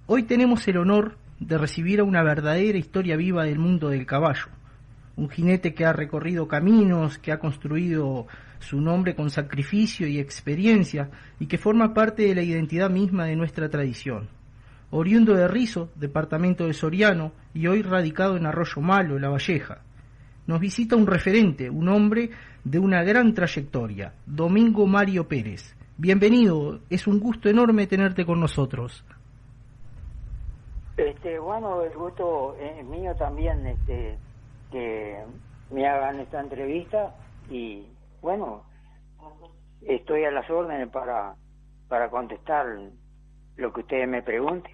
Hoy tenemos el honor de recibir a una verdadera historia viva del mundo del caballo, un jinete que ha recorrido caminos, que ha construido su nombre con sacrificio y experiencia y que forma parte de la identidad misma de nuestra tradición. Oriundo de Rizo, departamento de Soriano, y hoy radicado en Arroyo Malo, La Valleja, nos visita un referente, un hombre de una gran trayectoria, Domingo Mario Pérez. Bienvenido, es un gusto enorme tenerte con nosotros. Bueno, el gusto es mío también, que me hagan esta entrevista y, bueno, estoy a las órdenes para contestar lo que ustedes me pregunten.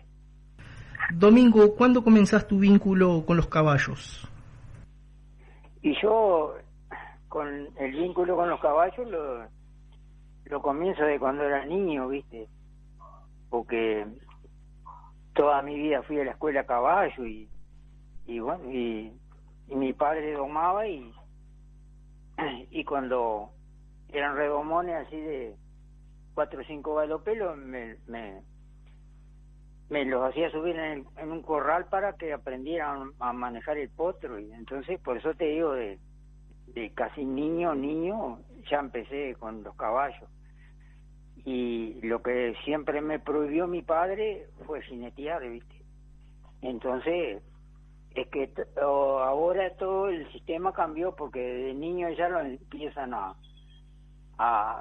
Domingo, ¿cuándo comenzás tu vínculo con los caballos? Y yo, con el vínculo con los caballos, lo comienzo de cuando era niño, ¿viste? Porque toda mi vida fui a la escuela a caballo y bueno, y mi padre domaba y cuando eran redomones así de 4 o 5 galopelos me los hacía subir en un corral para que aprendieran a manejar el potro. Y entonces, por eso te digo, de casi niño ya empecé con los caballos. Y lo que siempre me prohibió mi padre fue jinetear, ¿viste? Entonces, es que ahora todo el sistema cambió, porque de niño ya lo empiezan a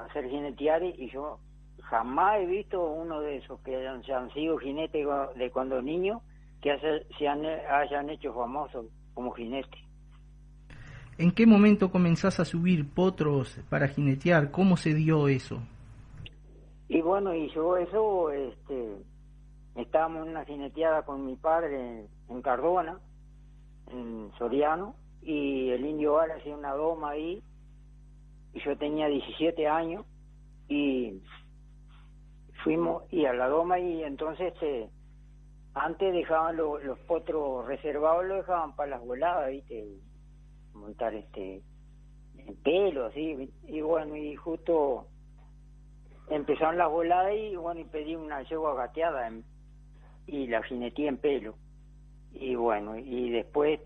hacer jinetear, y yo jamás he visto uno de esos que hayan sido jinetes de cuando niño que hayan hecho famosos como jinete. ¿En qué momento comenzás a subir potros para jinetear? ¿Cómo se dio eso? Y bueno, y yo eso, estábamos en una jineteada con mi padre en Cardona, en Soriano, y el Indio Bar hacía una doma ahí, y yo tenía 17 años, y fuimos y a la doma, y entonces antes dejaban los potros reservados, lo dejaban para las voladas, ¿viste? Montar en pelo, así, y bueno, y justo empezaron las voladas y bueno, y pedí una yegua gateada y la jineteé en pelo. Y bueno, y después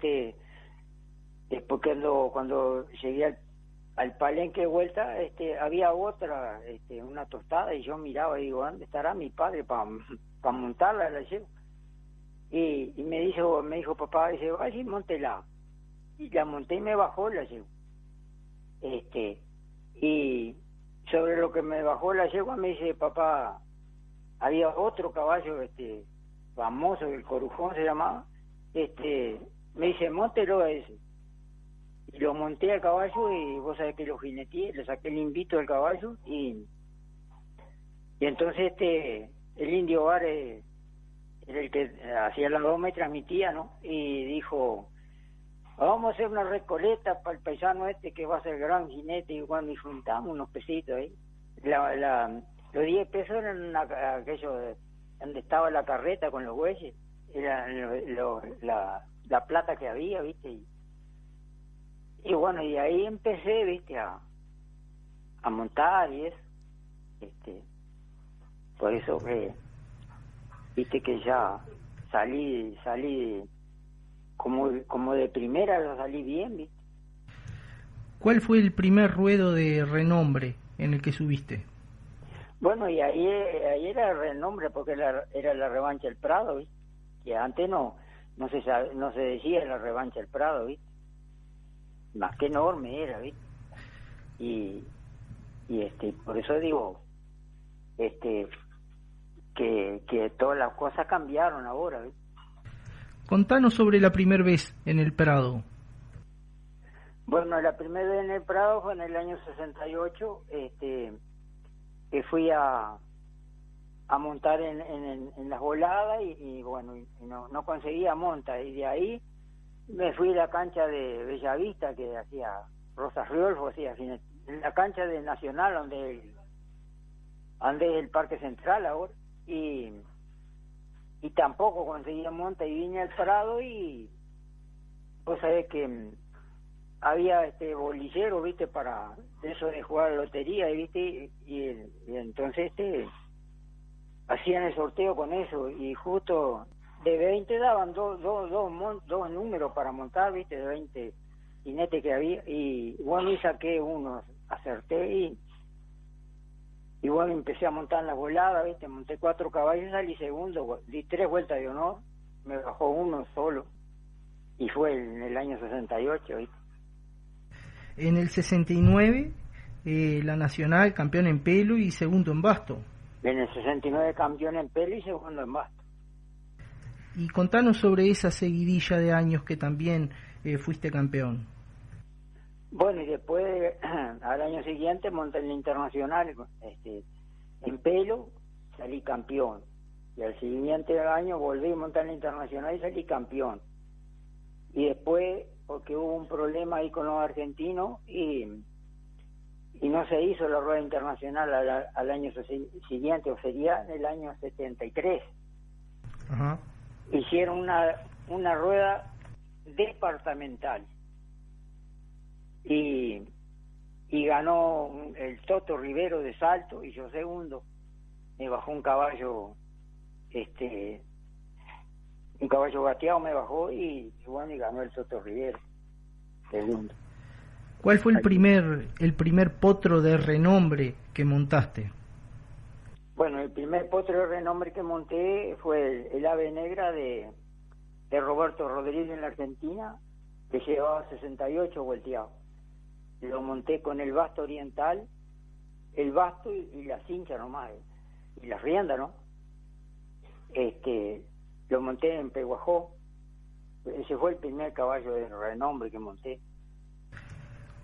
después cuando llegué al palenque de vuelta, había otra, una tostada, y yo miraba y digo, ¿dónde estará mi padre para montarla la yegua? Y me dijo papá, dice, vaya y móntela. Y la monté y me bajó la yegua. Y sobre lo que me bajó la yegua me dice papá, había otro caballo famoso, el Corujón se llamaba, me dice, móntelo a ese. Y lo monté al caballo, y vos sabés que lo jineteé, le saqué el invito del caballo, y entonces el Indio Bar era el que hacía la doma y transmitía, ¿no? Y dijo, vamos a hacer una recoleta para el paisano que va a ser gran jinete, y cuando juntamos unos pesitos ahí. Los 10 pesos eran aquello donde estaba la carreta con los bueyes, era la plata que había, ¿viste? Y bueno, y ahí empecé, ¿viste? A montar y eso. Por eso que, ¿viste? Que ya salí como de primera, ya salí bien, ¿viste? ¿Cuál fue el primer ruedo de renombre en el que subiste? Bueno, y ahí era el renombre, porque era la revancha del Prado, ¿viste? Que antes no se decía la revancha del Prado, ¿viste? Más que enorme era, ¿viste? Y por eso digo, que todas las cosas cambiaron ahora, ¿viste? Contanos sobre la primera vez en el Prado. Bueno, la primera vez en el Prado fue en el año 68, que fui a montar en las voladas, y bueno, y no conseguía monta, y de ahí me fui a la cancha de Bellavista, que hacía Rosas Riolfo, en la cancha de Nacional, donde es el Parque Central ahora, y tampoco conseguía monta, y vine al Prado, y vos sabés que había bolillero, ¿viste? Para eso de jugar a la lotería, ¿viste? Y entonces hacían el sorteo con eso, y justo de 20 daban dos números para montar, viste, de 20 jinetes que había, y bueno, y saqué unos, acerté, y bueno, empecé a montar en las voladas, viste, monté 4 caballos, salí segundo, di 3 vueltas de honor, me bajó uno solo, y fue en el año 68, viste. En el 69, la Nacional, campeón en pelo y segundo en basto. En el 69 campeón en pelo y segundo en basto. Y contanos sobre esa seguidilla de años que también fuiste campeón. Bueno, y después, al año siguiente, monté en la Internacional, en pelo, salí campeón. Y al siguiente año volví a montar en la Internacional y salí campeón. Y después, porque hubo un problema ahí con los argentinos, y no se hizo la rueda internacional al año siguiente, o sería en el año 73. Ajá. Hicieron una rueda departamental. Y ganó el Toto Rivero de salto y yo segundo. Me bajó un caballo gateado, me bajó y bueno, y ganó el Toto Rivero segundo. ¿Cuál fue el primer potro de renombre que montaste? Bueno, el primer potro de renombre que monté fue el Ave Negra de Roberto Rodríguez en la Argentina, que llevaba 68 volteados. Lo monté con el basto oriental, el basto y la cincha nomás, y la rienda, ¿no? Lo monté en Peguajó. Ese fue el primer caballo de renombre que monté.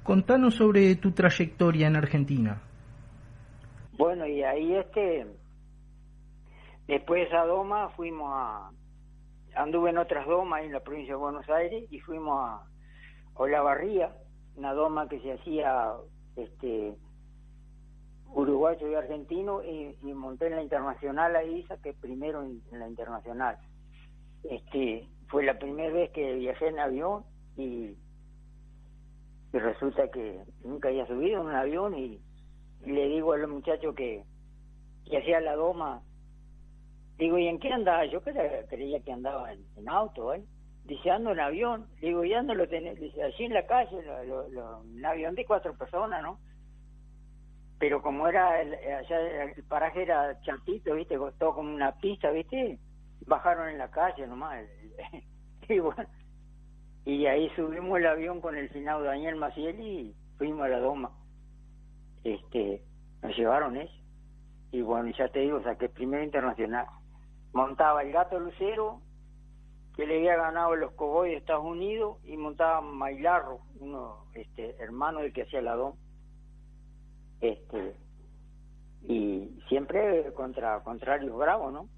Contanos sobre tu trayectoria en Argentina. Bueno, y ahí después de esa doma anduve en otras domas en la provincia de Buenos Aires y fuimos a Olavarría, una doma que se hacía uruguayo y argentino, y monté en la Internacional ahí, saqué primero en la Internacional. Fue la primera vez que viajé en avión y resulta que nunca había subido en un avión y le digo a los muchachos que hacía la doma, digo, ¿y en qué andaba? Yo creía que andaba en auto, ¿eh? Dice, ando en avión. Digo, ¿y dónde lo tenés? Dice, allí en la calle, un avión de 4 personas, ¿no? Pero como allá el paraje era chatito, ¿viste? Todo como una pista, ¿viste? Bajaron en la calle nomás. Y bueno, y ahí subimos el avión con el finado Daniel Maciel y fuimos a la doma. Nos llevaron eso. Y bueno, ya te digo, saqué primero internacional. Montaba el Gato Lucero, que le había ganado los Cowboys de Estados Unidos, y montaba Mailarro, uno hermano del que hacía la doma. Y siempre contrarios bravos, ¿no?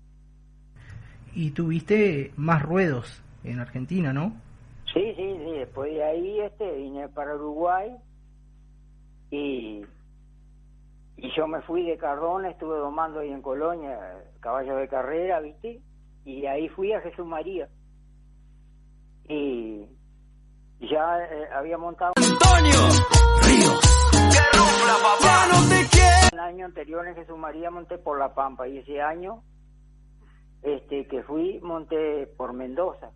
Y tuviste más ruedos en Argentina, ¿no? Sí, después de ahí vine para Uruguay y yo me fui de Cardona, estuve domando ahí en Colonia, caballos de carrera, ¿viste? Y ahí fui a Jesús María. Y ya había montado Antonio Ríos, que rumbla, papá, no te quiero. Un año anterior en Jesús María monté por La Pampa, y ese año que fui monté por Mendoza.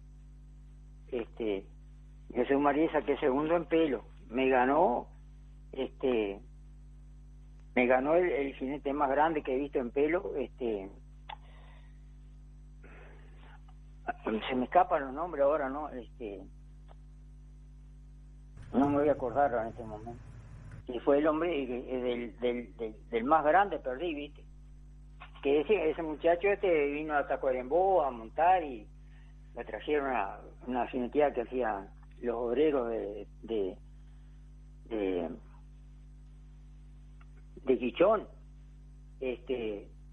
Jesús María saqué segundo en pelo. Me ganó el jinete más grande que he visto en pelo. Se me escapan los nombres ahora, ¿no? No me voy a acordar en este momento. Y fue el hombre del más grande, perdí, ¿viste? Que ese muchacho vino a Tacuarembó a montar y me trajeron una jineteada que hacían los obreros de Quichón,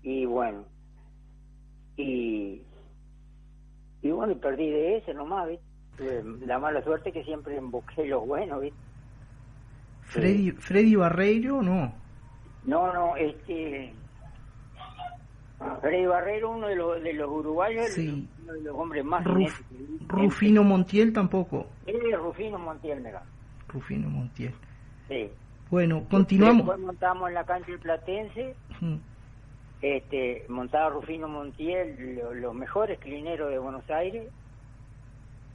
y bueno, y perdí de ese nomás, ¿viste? La mala suerte que siempre emboqué los buenos, ¿viste? Freddy Barreiro, ¿no? No, Freddy Barreiro, uno de los uruguayos, sí. Uno de los hombres más Rufino Montiel tampoco. Rufino Montiel, mira. Rufino Montiel. Sí. Bueno, continuamos. Después montamos en la cancha del Platense, montaba Rufino Montiel, los mejores clineros de Buenos Aires.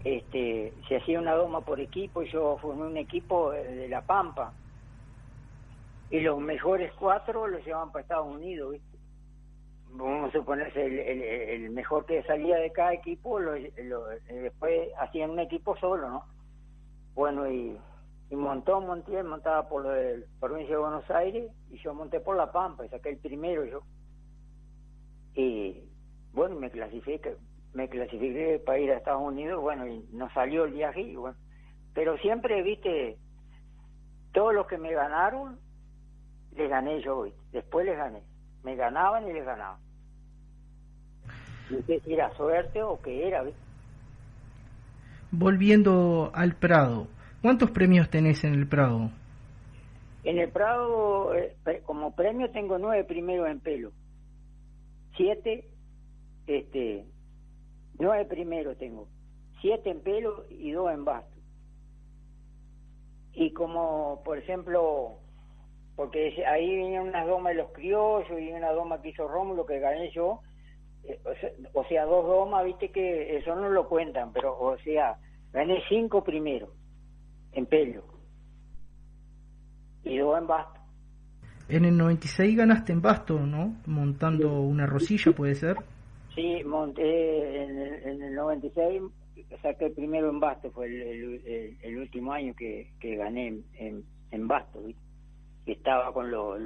Se hacía una doma por equipo, y yo formé un equipo de La Pampa, y los mejores 4 los llevaban para Estados Unidos, ¿viste? Vamos a suponerse el mejor que salía de cada equipo, después hacían un equipo solo, ¿no? Bueno, y Montiel montaba por la provincia de Buenos Aires, y yo monté por La Pampa, y saqué el primero yo. Y bueno, me clasifiqué para ir a Estados Unidos, bueno, y no salió el viaje, y bueno. Pero siempre, viste, todos los que me ganaron, les gané yo, ¿viste? Después les gané. Me ganaban y les ganaban. No sé si era suerte o qué era, ¿viste? Volviendo al Prado, ¿cuántos premios tenés en el Prado? En el Prado, como premio, tengo 9 primeros en pelo. 7, 9 primeros tengo. 7 en pelo y 2 en basto. Y como, por ejemplo, porque ahí venían unas domas de los criollos y una doma que hizo Rómulo que gané yo, o sea, 2 domas, viste que eso no lo cuentan, pero, o sea, gané 5 primeros en pelo y 2 en basto. En el 96 ganaste en basto, ¿no? Montando una rosilla, ¿puede ser? Sí, monté en el 96, saqué el primero en basto, fue el último año que gané en basto, ¿viste? Que estaba con lo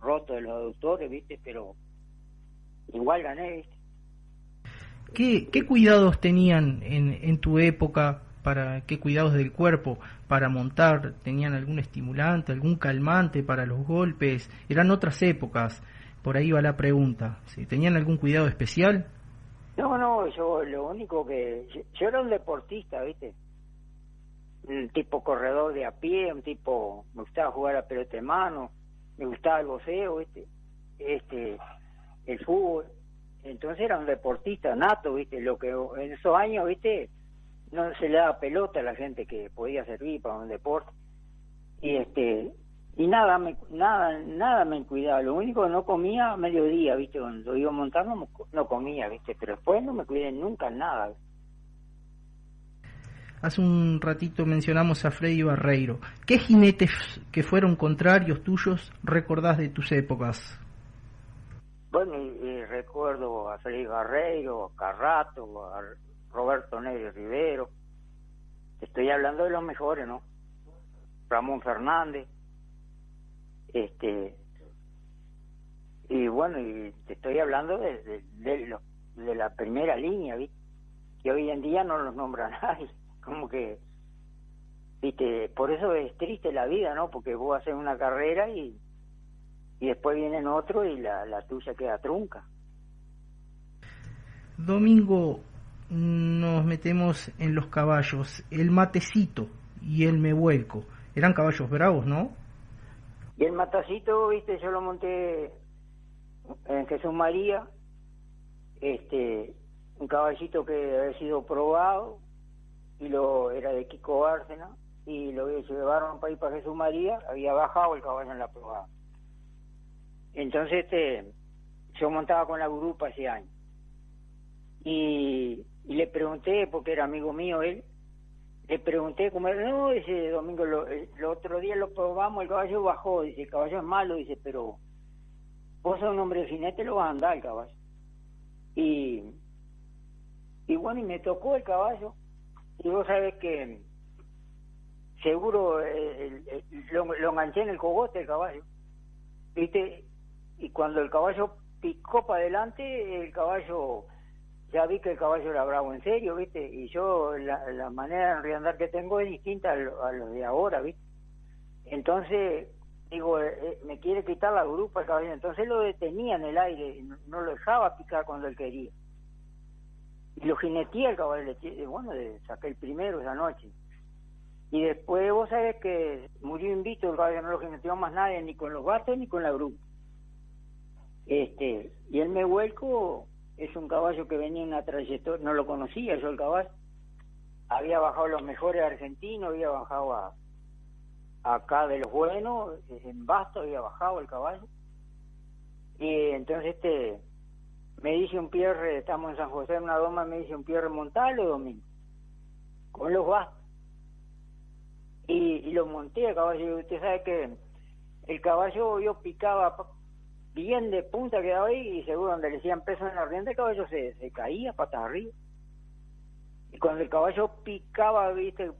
roto de los aductores, ¿viste? Pero igual gané, ¿viste? ¿Qué cuidados tenían en tu época, qué cuidados del cuerpo para montar? ¿Tenían algún estimulante, algún calmante para los golpes? Eran otras épocas, por ahí va la pregunta. ¿Sí? ¿Tenían algún cuidado especial? No, yo lo único que... Yo era un deportista, ¿viste? Un tipo corredor de a pie, un tipo... Me gustaba jugar a pelota de mano, me gustaba el boxeo, ¿viste? El fútbol. Entonces era un deportista nato, ¿viste? Lo que en esos años, ¿viste? No se le daba pelota a la gente que podía servir para un deporte. Y nada me cuidaba. Lo único que no comía a mediodía, ¿viste? Cuando iba montando no comía, ¿viste? Pero después no me cuidé nunca nada. Hace un ratito mencionamos a Freddy Barreiro. ¿Qué jinetes que fueron contrarios tuyos recordás de tus épocas? Bueno, y recuerdo a Freddy Barreiro, a Carrato, a Roberto Neri Rivero. Estoy hablando de los mejores, ¿no? Ramón Fernández. Y bueno, y te estoy hablando de la primera línea, ¿viste? Que hoy en día no los nombra nadie. Como que, ¿viste? Por eso es triste la vida, ¿no? Porque vos haces una carrera y después vienen otros y la tuya queda trunca. Domingo, nos metemos en los caballos. El Matecito y el Me Vuelco. Eran caballos bravos, ¿no? Y el Matacito, ¿viste? Yo lo monté en Jesús María. Un caballito que había sido probado y era de Kiko Bárcena, y lo llevaron para ir para Jesús María. Había bajado el caballo en la probada. Entonces yo montaba con la grupa ese año y le pregunté, porque era amigo mío él, le pregunté cómo era. No, dice Domingo, el otro día lo probamos, el caballo bajó, dice, el caballo es malo, dice, pero vos sos un hombre de jinete, lo vas a andar el caballo. Y bueno, y me tocó el caballo, y vos sabés que seguro lo enganché en el cogote el caballo, ¿viste? Y cuando el caballo picó para adelante, el caballo, ya vi que el caballo era bravo en serio, ¿viste? Y yo, la manera de enriandar que tengo es distinta a lo de ahora, ¿viste? Entonces, digo, me quiere quitar la grupa el caballo. Entonces lo detenía en el aire, no lo dejaba picar cuando él quería. Y lo jineteé el caballo, bueno, saqué el primero esa noche. Y después vos sabés que murió invicto el caballo, no lo jineteó más nadie, ni con los bastos ni con la grupa. Y el Me Vuelco es un caballo que venía en una trayectoria, no lo conocía yo el caballo, había bajado los mejores argentinos, había bajado acá de los buenos, en Basto había bajado el caballo, Y entonces me dice un Pierre, estamos en San José en una doma, me dice un Pierre, montalo, Domingo, con los bastos. Y lo monté el caballo. Usted sabe que el caballo yo picaba bien de punta, quedaba ahí, y seguro donde le decían peso en la rienda, el caballo se caía patas arriba. Y cuando el caballo picaba, viste,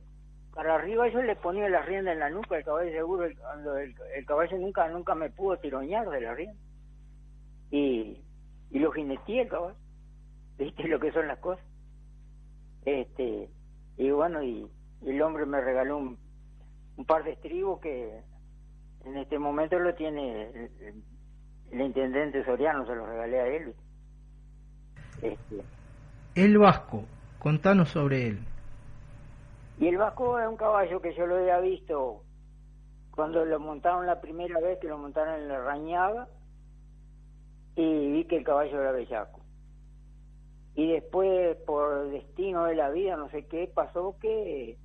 para arriba, yo le ponía la rienda en la nuca, el caballo seguro, el caballo nunca me pudo tironear de la rienda. Y lo jineteé el caballo, viste lo que son las cosas. Y bueno, y el hombre me regaló un par de estribos que en este momento lo tiene el intendente Soriano, se los regalé a él. El Vasco, contanos sobre él. Y el Vasco es un caballo que yo lo había visto cuando lo montaron la primera vez, que lo montaron en la Rañaga, y vi que el caballo era bellaco. Y después, por destino de la vida, no sé qué, pasó que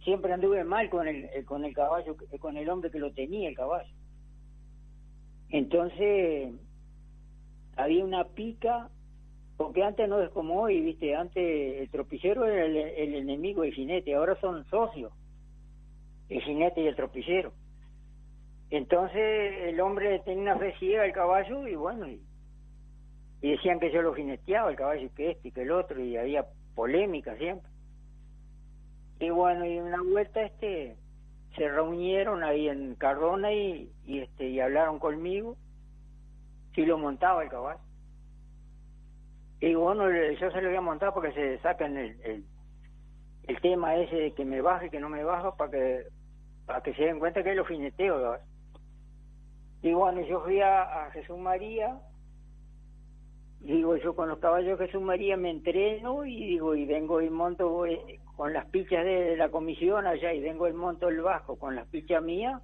siempre anduve mal con el caballo, con el hombre que lo tenía, el caballo. Entonces, había una pica, porque antes no es como hoy, ¿viste? Antes el tropicero era el enemigo del jinete, ahora son socios, el jinete y el tropicero. Entonces, el hombre tenía una fe ciega al caballo, y bueno, y decían que yo lo jineteaba, el caballo, que y que el otro, y había polémica siempre. Y bueno, y una vuelta se reunieron ahí en Cardona y hablaron conmigo si lo montaba el caballo. Y bueno, yo se lo voy a montar porque se sacan el tema ese de que me baje y que no me baja, para que se den cuenta que lo jineteo, ¿verdad? Y bueno, yo fui a Jesús María, digo, yo con los caballos de Jesús María me entreno, y vengo y monto con las pichas de la comisión allá, y vengo y monto el Vasco con las pichas mías.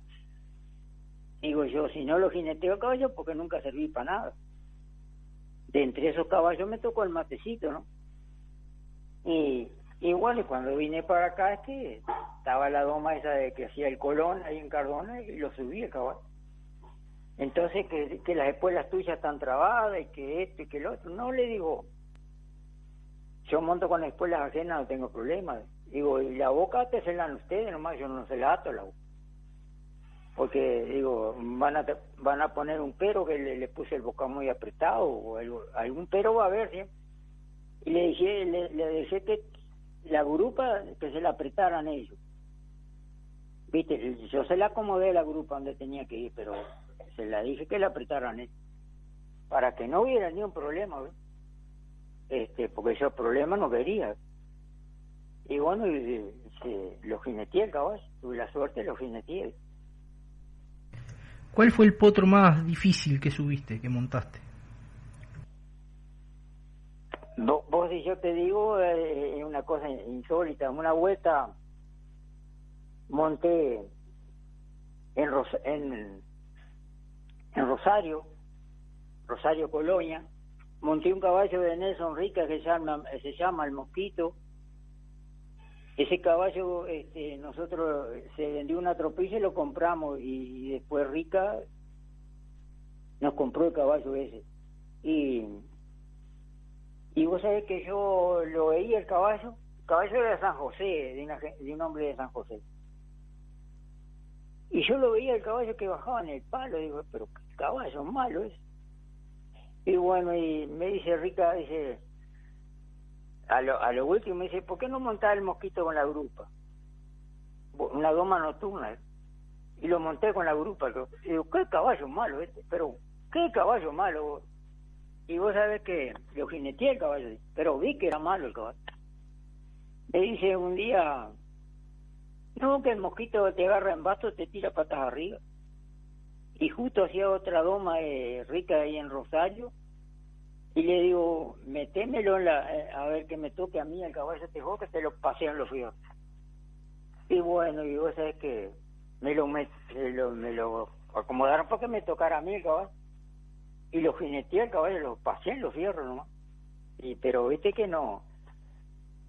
Digo yo, si no lo jineteo a caballo, porque nunca serví para nada. De entre esos caballos me tocó el matecito, ¿no? Y bueno, y cuando vine para acá, estaba la doma esa de que hacía el Colón ahí en Cardona, y lo subí el caballo. Entonces, que las espuelas tuyas están trabadas, y que esto y que el otro. No, le digo, yo monto con espuelas ajenas, no tengo problema. Digo, y la boca te se la dan ustedes nomás, yo no se la ato la boca. Porque, digo, van a poner un pero que le puse el boca muy apretado, o algún pero va a haber, ¿sí? Y le dejé que la grupa, que se la apretaran ellos. Viste, yo se la acomodé a la grupa donde tenía que ir, pero se la dije que la apretaran ellos, para que no hubiera ni un problema, ¿ves? Porque yo problemas no quería. Y bueno, lo jineteé el caballo, tuve la suerte, lo jineteé. ¿Cuál fue el potro más difícil que subiste, que montaste? Vos y yo te digo, es una cosa insólita. Una vuelta monté en Rosario Colonia, monté un caballo de Nelson Rica que se llama el Mosquito. Ese caballo, nosotros se vendió una tropilla y lo compramos, y después Rica nos compró el caballo ese. Y vos sabés que yo lo veía el caballo era de San José, de un hombre de San José. Y yo lo veía el caballo que bajaba en el palo, digo, pero qué caballo malo es. Y bueno, y me dice Rica, a lo último me dice, ¿por qué no montar el Mosquito con la grupa? Una doma nocturna, y lo monté con la grupa. Y digo, qué caballo malo pero qué caballo malo. Y vos sabés que lo jineteé el caballo, pero vi que era malo el caballo. Me dice un día, no, que el Mosquito te agarra en basto, te tira patas arriba. Y justo hacía otra doma Rica ahí en Rosario, y le digo, metémelo a ver que me toque a mí el caballo, te digo que te lo pasean los fierros. Y bueno, y vos sabés que me lo acomodaron para que me tocara a mí el caballo. Y lo jineteé el caballo, lo pasé en los fierros nomás. Pero viste que no,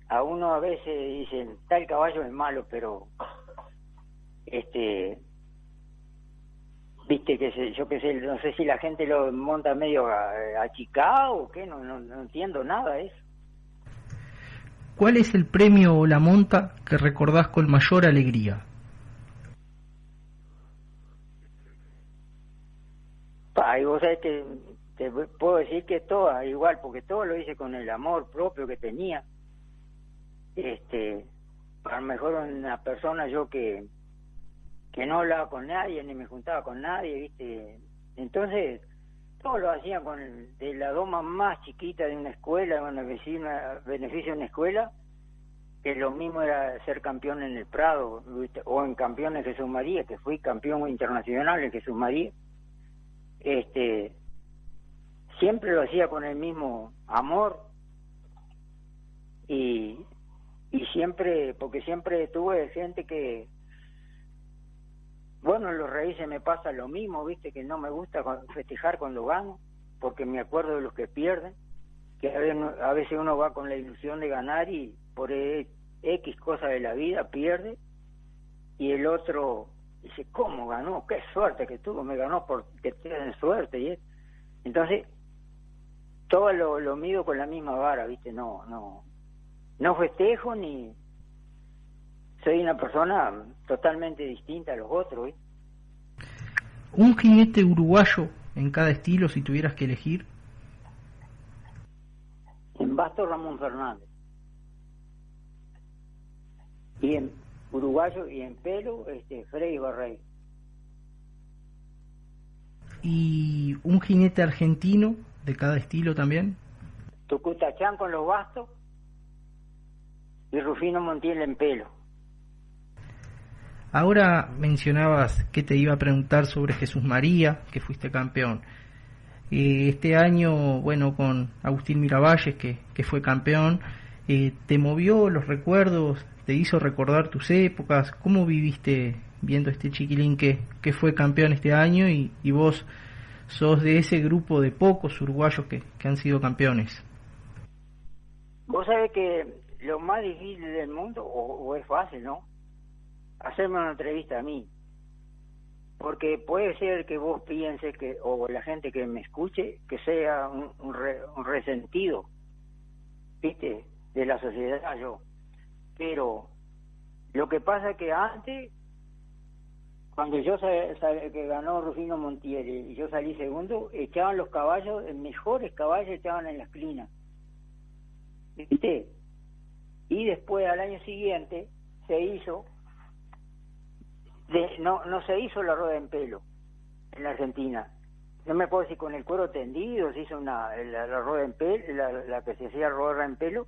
a uno a veces dicen, tal caballo es malo, pero viste que yo qué sé, no sé si la gente lo monta medio achicado o qué, no entiendo nada de eso. ¿Cuál es el premio o la monta que recordás con mayor alegría? Y vos sabés que te puedo decir que todas, igual, porque todo lo hice con el amor propio que tenía. A lo mejor una persona yo que no hablaba con nadie, ni me juntaba con nadie, ¿viste? Entonces, todo lo hacían de la doma más chiquita de una escuela, beneficio de una escuela, que lo mismo era ser campeón en el Prado, ¿viste? O en campeón en Jesús María, que fui campeón internacional en Jesús María. Siempre lo hacía con el mismo amor y siempre, porque siempre tuve gente que, bueno, en los raíces me pasa lo mismo, viste, que no me gusta festejar cuando gano, porque me acuerdo de los que pierden, que a veces uno va con la ilusión de ganar y por X cosa de la vida pierde, y el otro dice, ¿cómo ganó? ¡Qué suerte que tuvo! Me ganó porque tienen suerte. Y entonces, todo lo mido con la misma vara, viste, no festejo ni... Soy una persona totalmente distinta a los otros, ¿viste? Un jinete uruguayo en cada estilo, si tuvieras que elegir. En basto, Ramón Fernández. Y en uruguayo y en pelo, Freddy Barrey. ¿Y un jinete argentino de cada estilo también? Tucutachán con los bastos y Rufino Montiel en pelo. Ahora mencionabas que te iba a preguntar sobre Jesús María, que fuiste campeón. Este año, bueno, con Agustín Miravalles, que fue campeón, ¿te movió los recuerdos? ¿Te hizo recordar tus épocas? ¿Cómo viviste viendo este chiquilín que fue campeón este año y vos sos de ese grupo de pocos uruguayos que han sido campeones? Vos sabés que lo más difícil del mundo, o es fácil, ¿no? Hacerme una entrevista a mí, porque puede ser que vos pienses o la gente que me escuche, que sea un resentido, ¿viste? De la sociedad yo. Pero lo que pasa es que antes, cuando yo que ganó Rufino Montiel y yo salí segundo, echaban los caballos, mejores caballos echaban en las clinas, ¿viste? Y después al año siguiente se hizo no se hizo la rueda en pelo en la Argentina. No me puedo decir con el cuero tendido, se hizo la rueda en pelo, la que se hacía rueda en pelo,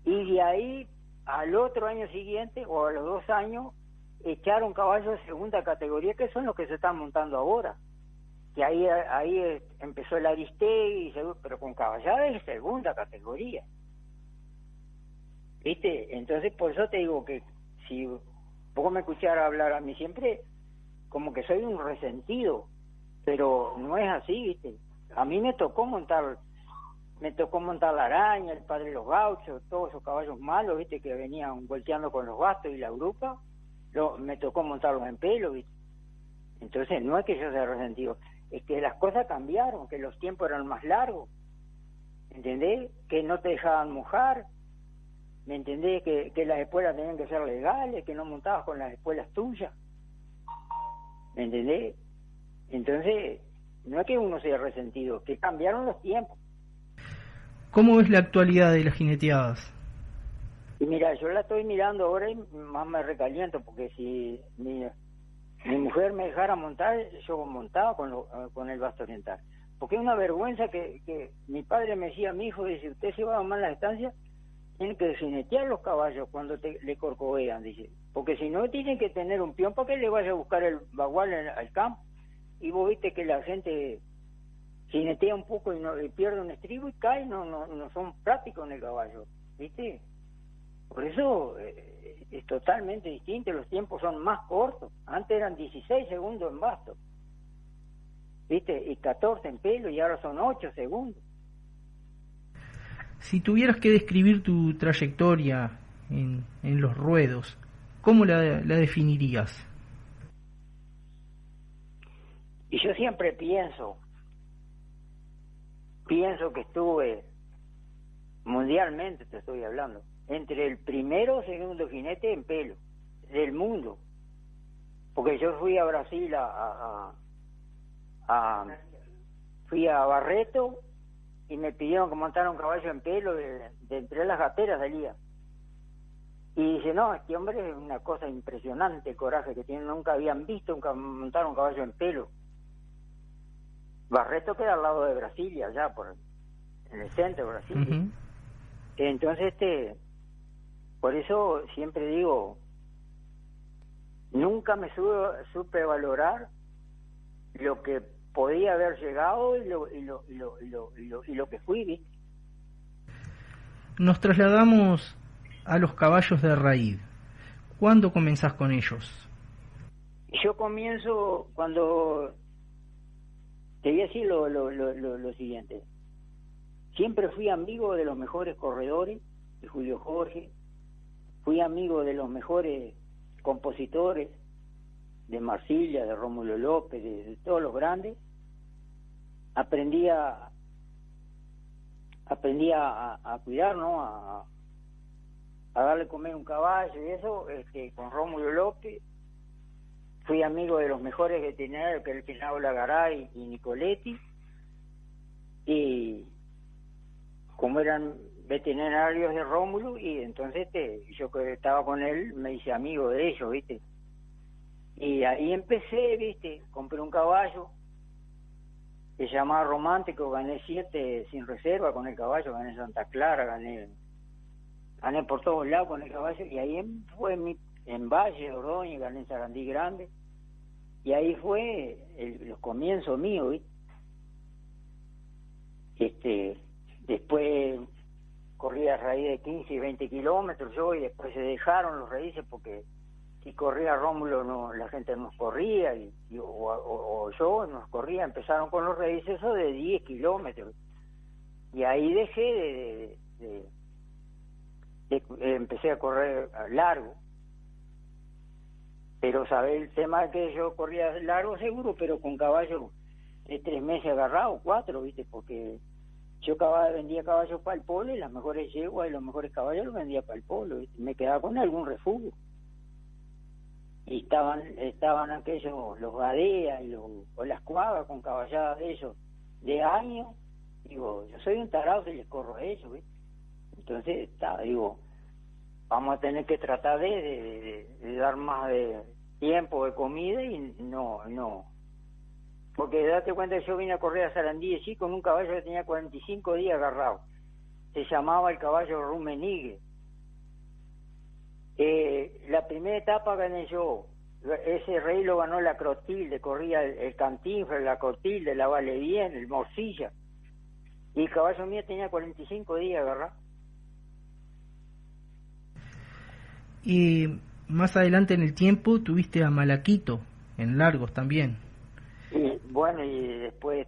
y de ahí al otro año siguiente o a los 2 años echaron caballos de segunda categoría, que son los que se están montando ahora, que ahí empezó el Aristegui, pero con caballada de segunda categoría, ¿viste? Entonces por eso te digo que si vos me escuchara hablar a mí siempre como que soy un resentido, pero no es así, ¿viste? A mí me tocó montar la araña, el padre de los gauchos, todos esos caballos malos, ¿viste? Que venían volteando con los bastos y la grupa, me tocó montarlos en pelo, ¿viste? Entonces no es que yo sea resentido, es que las cosas cambiaron, que los tiempos eran más largos, ¿entendés? Que no te dejaban mojar, ¿me entendés? Que las espuelas tenían que ser legales, que no montabas con las espuelas tuyas, ¿me entendés? Entonces, no es que uno sea resentido, que cambiaron los tiempos. ¿Cómo es la actualidad de las jineteadas? Y mira, yo la estoy mirando ahora y más me recaliento, porque si mi mujer me dejara montar, yo montaba con el basto oriental. Porque es una vergüenza que mi padre me decía, mi hijo, dice, usted se va a tomar las estancias, tienen que jinetear los caballos cuando le corcovean, dice, porque si no tienen que tener un peón para que le vaya a buscar el bagual al campo. Y vos viste que la gente jinetea un poco y pierde un estribo y cae, no son prácticos en el caballo, ¿viste? Por eso es totalmente distinto, los tiempos son más cortos. Antes eran 16 segundos en basto, ¿viste? Y 14 en pelo, y ahora son 8 segundos. Si tuvieras que describir tu trayectoria en los ruedos, ¿cómo la definirías? Y yo siempre pienso que estuve, mundialmente te estoy hablando, entre el primero o segundo jinete en pelo del mundo. Porque yo fui a Brasil fui a Barreto y me pidieron que montara un caballo en pelo de entre las gateras salía. Y dice, no, este hombre es una cosa impresionante el coraje que tiene, nunca habían visto montar un caballo en pelo. Barreto queda al lado de Brasilia, allá en el centro de Brasilia. Ujú. Entonces, por eso siempre digo, nunca me supe valorar lo que podía haber llegado y lo que fui, ¿viste? Nos trasladamos a los caballos de raíz. ¿Cuándo comenzás con ellos? Yo comienzo cuando... Te voy a decir lo siguiente. Siempre fui amigo de los mejores corredores, de Julio Jorge. Fui amigo de los mejores compositores, de Marsilia, de Rómulo López, de todos los grandes. Aprendí a cuidar, ¿no? A darle comer un caballo y eso, con Rómulo López. Fui amigo de los mejores veterinarios, que era el Pinado Lagaray y Nicoletti, y como eran veterinarios de Rómulo, y entonces yo que estaba con él me hice amigo de ellos, ¿viste? Y ahí empecé, ¿viste? Compré un caballo que se llamaba Romántico, gané 7 sin reserva con el caballo, gané Santa Clara, gané por todos lados con el caballo, y ahí fue en Valle de Ordóñez, gané en Sarandí Grande, y ahí fue los comienzos míos, ¿viste? Después corría a raíz de 15 y 20 kilómetros yo, y después se dejaron los raíces porque si corría Rómulo no, la gente nos corría, o yo nos corría, empezaron con los raíces eso de 10 kilómetros, y ahí dejé empecé a correr largo. Pero sabés el tema es que yo corría largo seguro, pero con caballos de 3 meses agarrados, 4, ¿viste? Porque yo vendía caballos para el polo, y las mejores yeguas y los mejores caballos los vendía para el polo, ¿viste? Me quedaba con algún refugio. Y estaban aquellos, los Gadea o las Cuavas con caballadas de ellos, de años. Digo, yo soy un tarado que les corro a ellos, ¿viste? Entonces, digo, vamos a tener que tratar de dar más de tiempo de comida, y no. Porque date cuenta que yo vine a correr a Sarandí sí con un caballo que tenía 45 días agarrado. Se llamaba el caballo Rumenigue. La primera etapa gané yo. Ese rey lo ganó la Clotilde, corría el Cantinflas, la Clotilde, la Vale Bien, el Morcilla. Y el caballo mío tenía 45 días agarrado. Y más adelante en el tiempo tuviste a Malaquito, en largos también. Y bueno, y después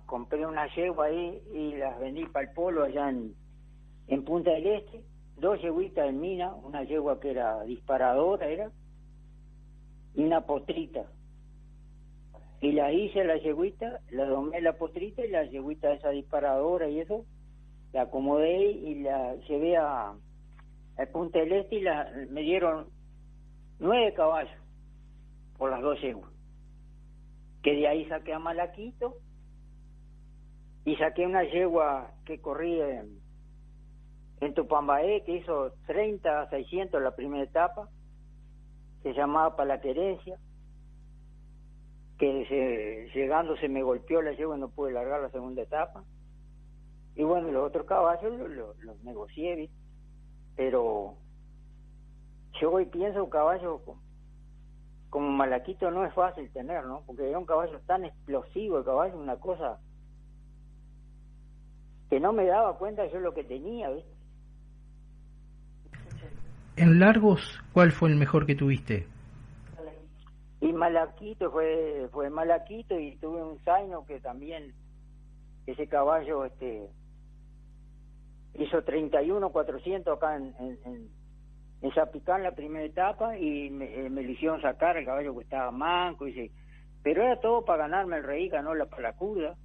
compré una yegua ahí y las vendí para el polo allá en Punta del Este, 2 yeguitas en mina, una yegua que era disparadora y una potrita. Y la hice la yeguita, la domé la potrita, y la yeguita esa disparadora y eso, la acomodé y la llevé a Punta del Este, y me dieron 9 caballos por las 2 yeguas. Que de ahí saqué a Malaquito y saqué una yegua que corría en Tupambaé, que hizo 30 a 600 la primera etapa, se llamaba Para la Querencia, que llegando se me golpeó la yegua y no pude largar la segunda etapa. Y bueno, los otros caballos los negocié, ¿viste? Pero yo hoy pienso un caballo como Malaquito no es fácil tener, ¿no? Porque era un caballo tan explosivo, el caballo, una cosa que no me daba cuenta yo lo que tenía, ¿viste? En largos, ¿cuál fue el mejor que tuviste? Y Malaquito fue Malaquito, y tuve un Zaino que también, ese caballo hizo 31.400 acá en Zapicán la primera etapa y me lo hicieron sacar el caballo que estaba manco, dice, pero era todo para ganarme el rey, ganó la curda.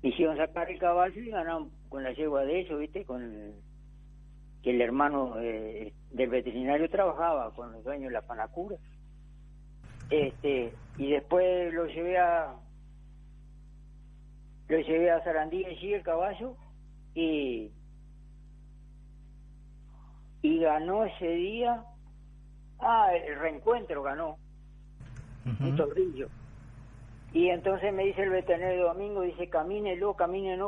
Hicieron sacar el caballo y ganaron con la yegua de ellos, ¿viste? Que el hermano del veterinario trabajaba con los dueños de la panacura. Y después lo llevé a Sarandí allí el caballo y ganó ese día, el reencuentro ganó, un torrillo. Y entonces me dice el veterinario Domingo, dice, camínelo,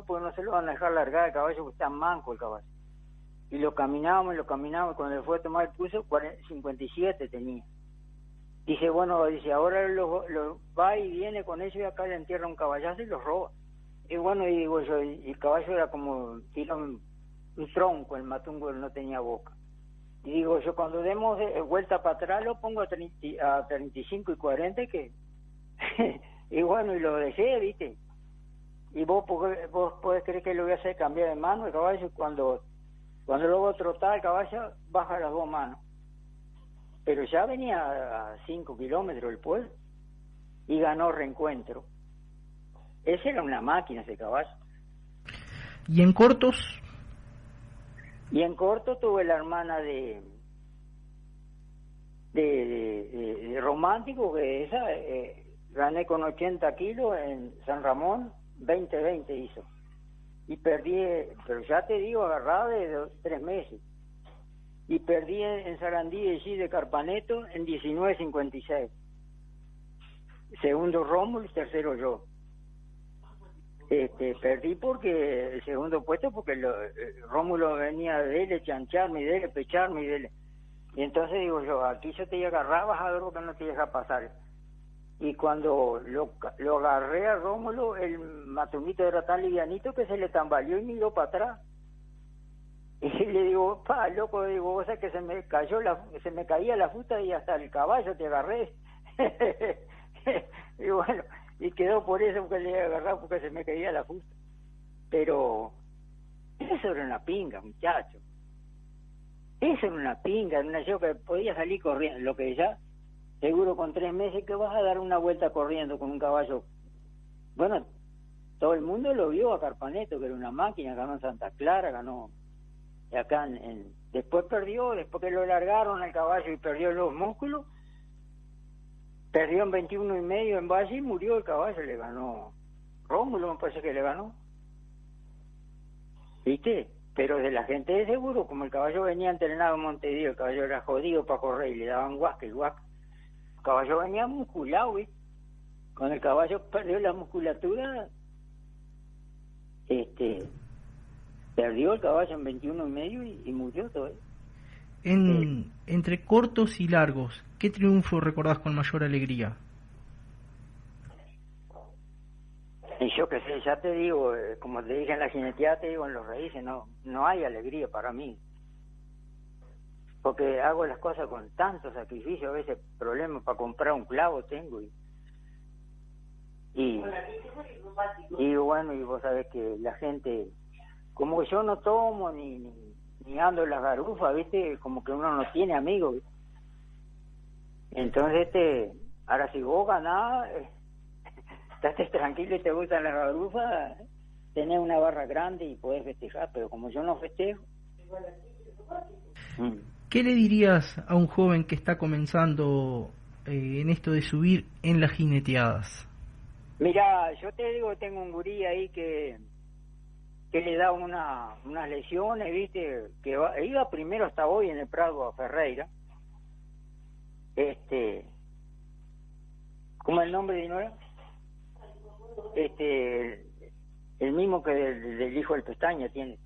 porque no se lo van a dejar largar el caballo, porque está manco el caballo. Y lo caminábamos, cuando le fue a tomar el pulso, 57 tenía. Dice, bueno, dice, ahora lo va y viene con eso y acá le entierra un caballazo y lo roba. Y bueno, y digo yo, y el caballo era como, tira un tronco, el matungo no tenía boca. Y digo yo, cuando demos vuelta para atrás, lo pongo a 35 y 40, que... y bueno, y lo dejé, ¿viste? Y vos podés creer que lo voy a hacer cambiar de mano el caballo, y cuando luego trotar el caballo, baja las dos manos. Pero ya venía a 5 kilómetros del pueblo y ganó reencuentro. Ese era una máquina, ese caballo. ¿Y en cortos? Y en corto tuve la hermana de Romántico, que esa gané con 80 kilos en San Ramón, 20-20 hizo. Y perdí, pero ya te digo, agarrada de 3 meses. Y perdí en Sarandí allí de Carpaneto en 19.56. Segundo Rómulo y tercero yo. Perdí porque el segundo puesto, porque Rómulo venía de él, chancharme y de él, pecharme y de él. Y entonces digo yo, aquí yo te agarrabas a algo que no te deja pasar. Y cuando lo agarré a Rómulo, el matunguito era tan livianito que se le tambaleó y miró para atrás. Y le digo, loco, digo, vos sabés que se me caía la fusta y hasta el caballo te agarré. Y bueno, y quedó por eso que le agarraba, porque se me caía la fusta. Pero eso era una pinga, muchacho. Eso era una pinga, una yo que podía salir corriendo, lo que ya, seguro con 3 meses que vas a dar una vuelta corriendo con un caballo. Bueno, todo el mundo lo vio a Carpaneto, que era una máquina, ganó en Santa Clara, ganó acá después perdió, después que lo largaron al caballo y perdió los músculos, perdió en 21.5 en Valle y murió el caballo, le ganó Rómulo, me parece que le ganó, ¿viste? Pero de la gente de seguro, como el caballo venía entrenado en Montevideo, el caballo era jodido para correr y le daban guasca, el caballo venía musculado, ¿viste? Cuando el caballo perdió la musculatura, perdió el caballo en 21.5 y murió todo. Entre cortos y largos, ¿qué triunfo recordás con mayor alegría? Y yo qué sé, ya te digo, como te dije en la jineteada, te digo en los raíces, no hay alegría para mí. Porque hago las cosas con tanto sacrificio, a veces problemas para comprar un clavo tengo. Y bueno, y vos sabés que la gente, como yo no tomo ni ando en las garufas, ¿viste? Como que uno no tiene amigos, ¿viste? Entonces, ahora si vos ganás, estás tranquilo y te gustan las garufas, tenés una barra grande y podés festejar, pero como yo no festejo. ¿Qué le dirías a un joven que está comenzando en esto de subir en las jineteadas? Mira, yo te digo, tengo un gurí ahí que le da unas lesiones, ¿viste? Que iba primero hasta hoy en el Prado a Ferreira. ¿Cómo es el nombre de Dinora? El mismo que del hijo del Pestaña tiene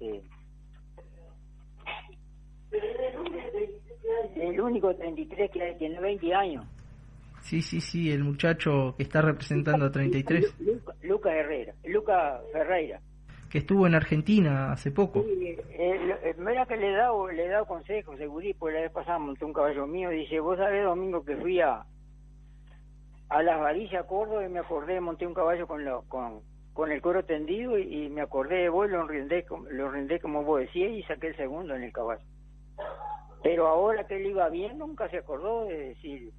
el único 33 que tiene 20 años. Sí, el muchacho que está representando a 33. Luca Ferreira. Que estuvo en Argentina hace poco. Sí, mira que le he dado consejos, segurí, pues la vez pasada monté un caballo mío, dice, vos sabés, Domingo, que fui a Las Varillas, Córdoba, y me acordé, monté un caballo con el cuero tendido, y me acordé de vos, lo rindé como vos decías, y saqué el segundo en el caballo. Pero ahora que él iba bien, nunca se acordó de decir...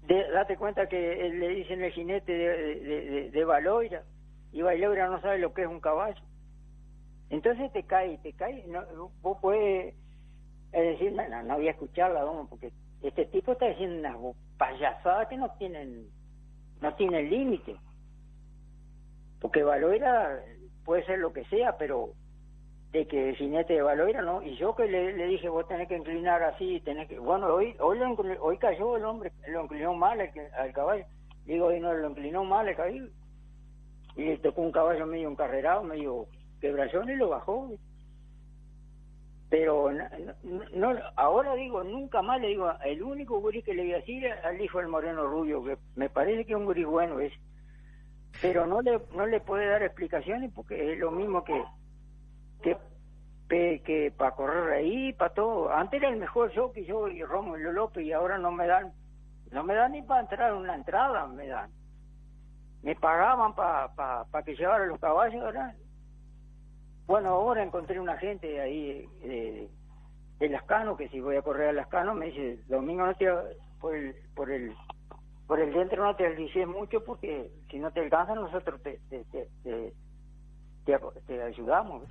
date cuenta que él le dicen el jinete de Baloira, y Baloira no sabe lo que es un caballo. Entonces te cae, no, vos puedes decir, no voy a escucharla, vamos, porque este tipo está diciendo unas payasadas que no tienen límite. Porque Baloira puede ser lo que sea, pero de que el jinete de Baloira no. Y yo que le dije, vos tenés que inclinar así, tenés que... Bueno, hoy cayó el hombre, lo inclinó mal al caballo. Digo, hoy no, lo inclinó mal el caballo. Y le tocó un caballo medio encarrerado, medio quebrachón, y lo bajó. Pero no, ahora digo, nunca más le digo, el único gurí que le voy a decir al hijo del Moreno Rubio, que me parece que es un gurí bueno ese. Pero no le puede dar explicaciones porque es lo mismo que para correr ahí, para todo. Antes era el mejor jockey, yo y Rómulo López, y ahora no me dan ni para entrar una entrada, me dan. Me pagaban para que llevara los caballos, ¿verdad? Bueno, ahora encontré una gente ahí de Lascano, que si voy a correr a Lascano, me dice, Domingo, no te por el centro no te deslices mucho, porque si no te alcanzan nosotros te ayudamos, ¿ves?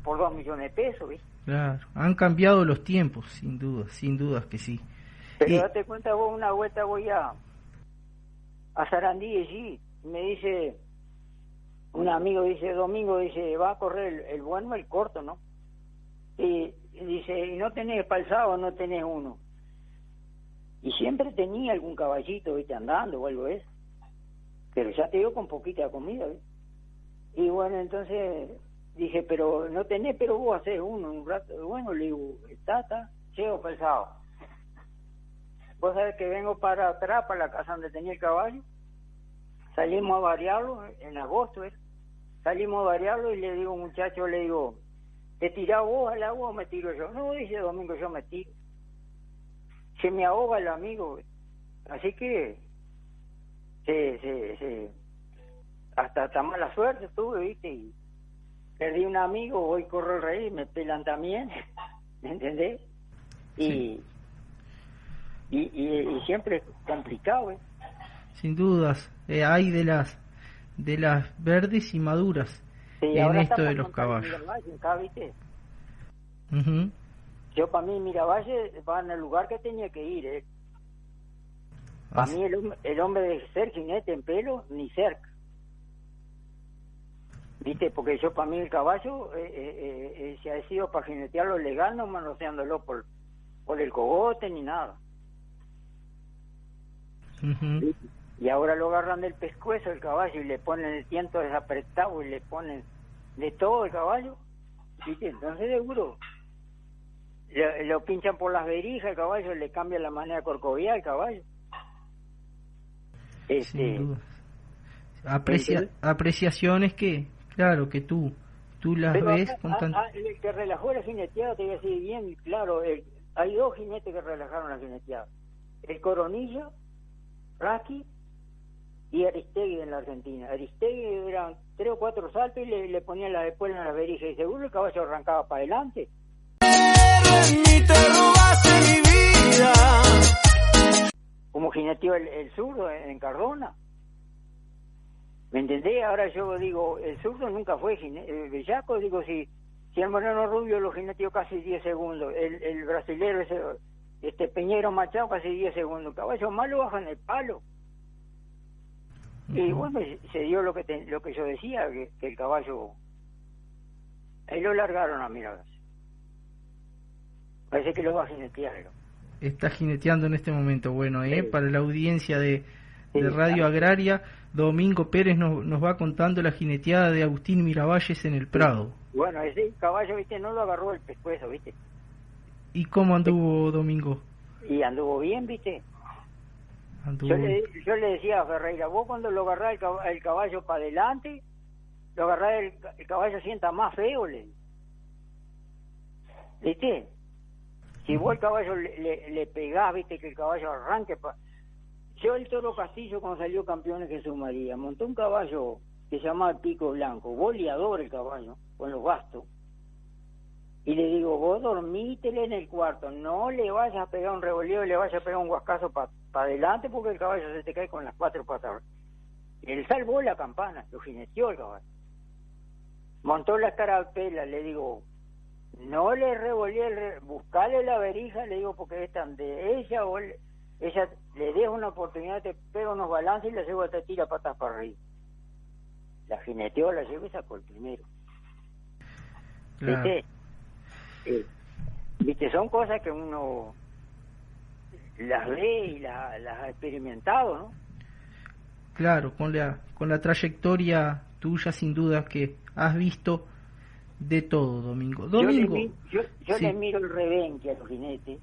Por 2 millones de pesos, ¿ves? Claro, han cambiado los tiempos, sin dudas que sí. Pero date cuenta vos, una vuelta voy a Sarandí allí, me dice un amigo, dice, Domingo, dice, va a correr el bueno, el corto, ¿no? Y dice, ¿y no tenés palzado, no tenés uno? Y siempre tenía algún caballito, ¿viste? Andando o algo de eso. Pero ya te digo, con poquita comida, ¿viste? Y bueno, entonces dije, pero no tenés, pero vos hacés uno un rato. Bueno, le digo, está, llego palzado. Vos sabés que vengo para atrás, para la casa donde tenía el caballo. Salimos a variarlo en agosto, ¿eh? Salimos a variarlo y le digo, muchacho, le digo, ¿te tirás vos al agua o me tiro yo? No, dice Domingo, yo me tiro. Se me ahoga el amigo, ¿eh? Así que hasta mala suerte tuve, ¿viste? Y perdí un amigo, hoy corro el rey, me pelan también, ¿me entendés? Sí. Y siempre es complicado, ¿eh? Sin dudas, hay de las verdes y maduras, sí, en esto de los caballos. Miravalle, acá, ¿viste? Uh-huh. Yo, para mí, Miravalle va en el lugar que tenía que ir, ¿eh? Para mí, el hombre de ser jinete en pelo, ni cerca. ¿Viste? Porque yo, para mí, el caballo se ha sido para jinetearlo legal, no manoseándolo por el cogote ni nada. Uh-huh. Y ahora lo agarran del pescuezo el caballo y le ponen el tiento desapretado y le ponen de todo el caballo, ¿viste? Entonces seguro lo pinchan por las verijas el caballo, le cambian la manera de corcoviar al caballo. Sin duda. Apreciaciones que, claro, que tú las pero ves acá, con tanto... el que relajó la jineteada, te voy a decir bien claro, hay 2 jinetes que relajaron la jineteada: el Coronilla, Raki y Aristegui en la Argentina. Aristegui eran 3 o 4 saltos y le ponían la espuela en las verijas y seguro el caballo arrancaba para adelante. Ni te robaste mi vida. Como jineteó el zurdo en Cardona. ¿Me entendés? Ahora yo digo, el zurdo nunca fue bellaco. Digo, si el Moreno Rubio lo jineteó casi 10 segundos, el brasilero ese, Peñero Machado casi 10 segundos, el caballo malo baja en el palo. Y bueno, se dio lo que yo decía, que el caballo, ahí lo largaron a mirar. Parece que lo va a jinetear. Está jineteando en este momento. Bueno, sí. Para la audiencia de Sí, Radio Agraria, Domingo Pérez nos va contando la jineteada de Agustín Miravalles en el Prado. Bueno, ese caballo, ¿viste? No lo agarró el pescuezo, ¿viste? ¿Y cómo anduvo Domingo? Y anduvo bien, ¿viste? Anduvo bien. Yo le decía a Ferreira, vos cuando lo agarrás el caballo para adelante, lo agarrás el caballo sienta más feo, ¿viste? Si vos el caballo le pegás, ¿viste? Que el caballo arranque Yo, el Toro Castillo, cuando salió campeón en Jesús María, montó un caballo que se llamaba el Pico Blanco, boleador el caballo, con los bastos. Y le digo, vos dormítele en el cuarto, no le vayas a pegar un revoleo, le vayas a pegar un guascazo para adelante porque el caballo se te cae con las 4 patas. Él salvó la campana, lo jineteó el caballo. Montó la escarapela, le digo, no le revolé, buscale la verija, le digo, porque es tan de ella o ella le deja una oportunidad, te pega unos balances y la lleva, te tira patas para arriba. La jineteó, la llevó y sacó el primero. Claro. ¿Viste? Viste, son cosas que uno las ve y las ha experimentado, ¿no? Claro, con la trayectoria tuya, sin duda que has visto de todo, Domingo. Domingo. Yo sí. le miro el rebenque a los jinetes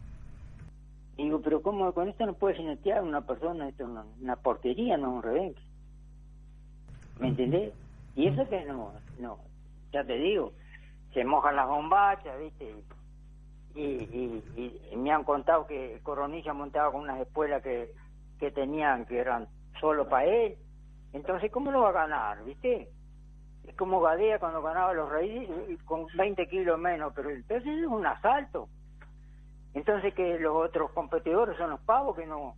y digo, pero ¿cómo con esto no puede jinetear una persona? Esto no, una porquería, no un rebenque. ¿Me entendés? Y eso que no, ya te digo, se mojan las bombachas, ¿viste? Y me han contado que Coronilla montaba con unas espuelas que tenían, que eran solo para él. Entonces, ¿cómo lo va a ganar, viste? Es como Gadea cuando ganaba los Reyes con 20 kilos menos, pero entonces es un asalto. Entonces, que los otros competidores son los pavos que no...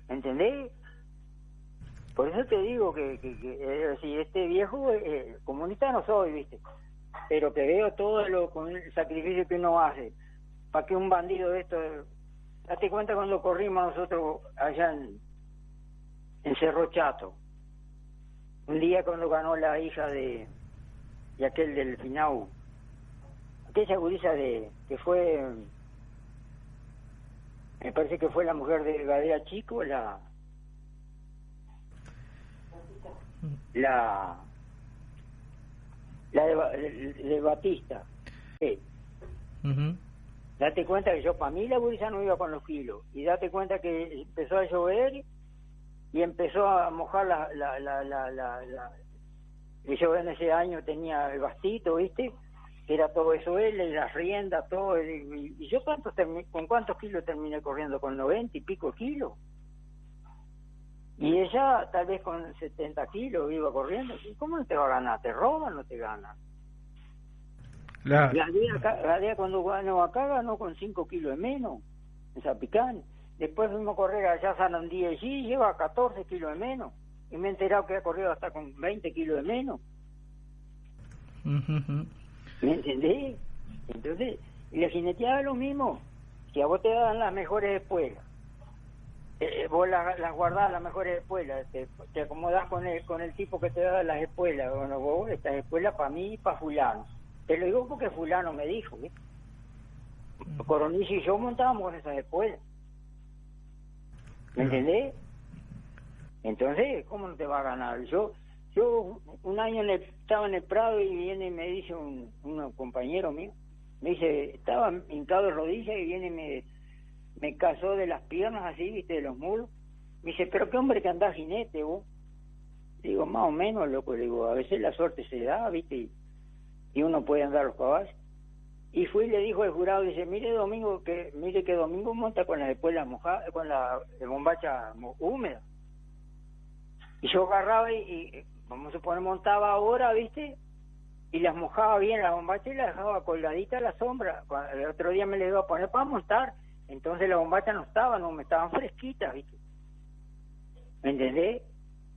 ¿Entendés? Por eso te digo que si este viejo comunista no soy, viste, pero que veo todo con el sacrificio que uno hace para que un bandido de esto... Date cuenta cuando corrimos nosotros allá en Cerro Chato, un día cuando ganó la hija de aquel del Finau, aquella gurisa que fue, me parece que fue la mujer de Gadea Chico, la de Batista. Sí. Uh-huh. Date cuenta que yo, para mí la gurisa no iba con los kilos, y date cuenta que empezó a llover y empezó a mojar y yo en ese año tenía el bastito, viste, que era todo eso él, y las riendas, todo, y yo ¿con cuántos kilos terminé corriendo? Con 90 y pico kilos. Y ella tal vez con 70 kilos iba corriendo. ¿Cómo no te va a ganar? ¿Te roban o no te ganan? Claro. Gadea cuando ganó acá ganó con 5 kilos de menos en Zapicán. Después fuimos a correr allá a San Andrés y allí lleva 14 kilos de menos. Y me he enterado que ha corrido hasta con 20 kilos de menos. Uh-huh. ¿Me entendés? Entonces, y la jineteada es lo mismo. Si a vos te dan las mejores espuelas, vos las guardás las mejores espuelas, te acomodás con el tipo que te da las espuelas. Bueno, vos, estas espuelas para mí y para fulano. Te lo digo porque fulano me dijo, ¿eh? Coronilla y yo montábamos con esas espuelas. ¿Me entendés? Entonces, ¿cómo no te va a ganar? Yo un año estaba en el Prado y viene y me dice un compañero mío, me dice, estaba hincado de rodillas y viene y me casó de las piernas así, viste, de los mulos. Me dice, pero qué hombre que andás jinete vos. Digo, más o menos, loco, le digo, a veces la suerte se da, viste, y uno puede andar los caballos. Y fui y le dijo al jurado, dice, mire que Domingo monta con las espuelas mojadas, con la bombacha húmeda. Y yo agarraba y vamos a suponer, montaba ahora, viste, y las mojaba bien las bombachas y las dejaba colgaditas a la sombra. El otro día me le iba a poner para montar, entonces las bombachas no estaban fresquitas, viste. ¿Me entendés?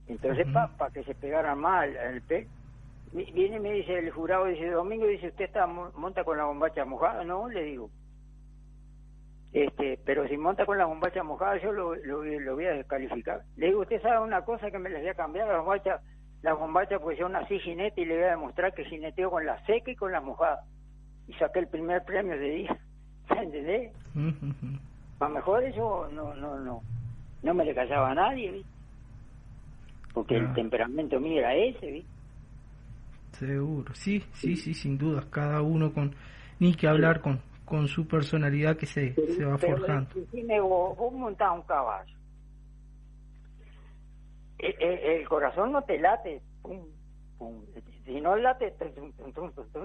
Entonces, Uh-huh. para que se pegaran más al pelo. Viene y me dice el jurado, dice, Domingo, dice, ¿usted monta con la bombacha mojada? No, le digo. Pero si monta con la bombacha mojada, yo lo voy a descalificar. Le digo, ¿usted sabe una cosa que me les voy a cambiar? Las bombachas, pues yo nací jinete y le voy a demostrar que jineteo con la seca y con la mojada. Y saqué el primer premio de día. ¿Entendés? Uh-huh. A lo mejor eso no me le callaba a nadie, ¿viste? Porque el temperamento mío era ese, ¿viste? Seguro, sí, sin dudas, cada uno ni que hablar con su personalidad que se va forjando. Pero vos montás un caballo, el corazón no te late, pum, pum. Si no late,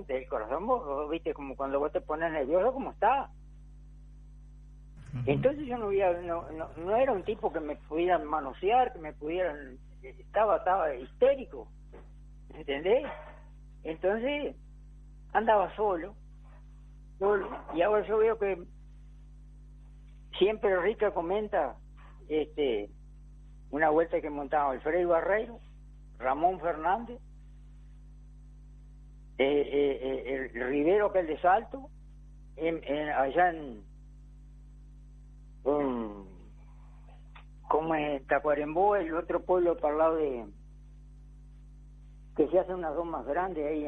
el corazón vos viste como cuando vos te pones nervioso, como está. Uh-huh. Entonces yo no era un tipo que me pudieran manosear, que me pudieran, estaba histérico, ¿entendés? Entonces andaba solo y ahora yo veo que siempre Rica comenta una vuelta que montaba Alfredo Barreiro, Ramón Fernández, el Rivero, que es el de Salto, allá en como es Tacuarembó, el otro pueblo para el lado de que se hace unas dos más grandes ahí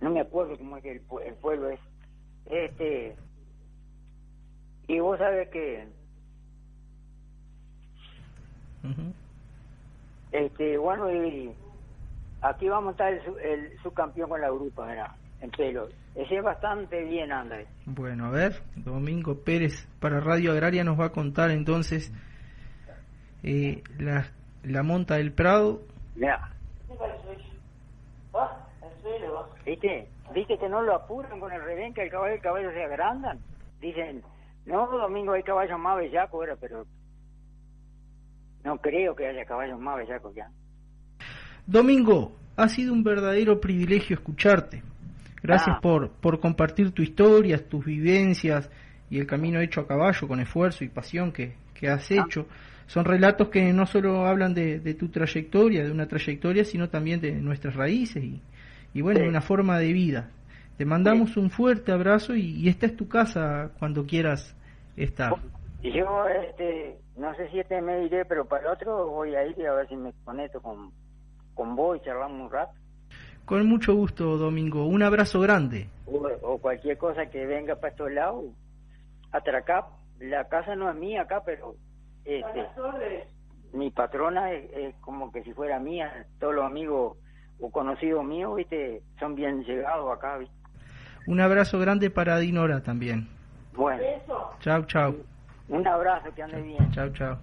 no me acuerdo cómo es que el pueblo es y vos sabés que bueno, y aquí vamos a estar el subcampeón con la grupa, ¿verdad? En pelo. Ese es bastante bien, anda. Bueno, a ver, Domingo Pérez para Radio Agraria nos va a contar entonces la monta del Prado. Mira. ¿Viste que no lo apuran con el revén, que el caballo se agrandan? Dicen, no, Domingo, hay caballos más bellacos, ahora, pero no creo que haya caballos más bellacos ya. Domingo, ha sido un verdadero privilegio escucharte. Gracias por compartir tu historia, tus vivencias y el camino hecho a caballo con esfuerzo y pasión que has hecho. Son relatos que no solo hablan de tu trayectoria, de una trayectoria, sino también de nuestras raíces y bueno, de una forma de vida. Te mandamos un fuerte abrazo y esta es tu casa cuando quieras estar. Yo, no sé si me diré, pero para el otro voy a ir a ver si me conecto con vos y charlamos un rato. Con mucho gusto, Domingo. Un abrazo grande. O cualquier cosa que venga para estos lados. Hasta acá, la casa no es mía acá, pero mi patrona es como que si fuera mía. Todos los amigos o conocidos míos, ¿viste? Son bien llegados acá, ¿viste? Un abrazo grande para Dinora también. Bueno. Chau, chau. Un abrazo, que ande bien. Chau, chau.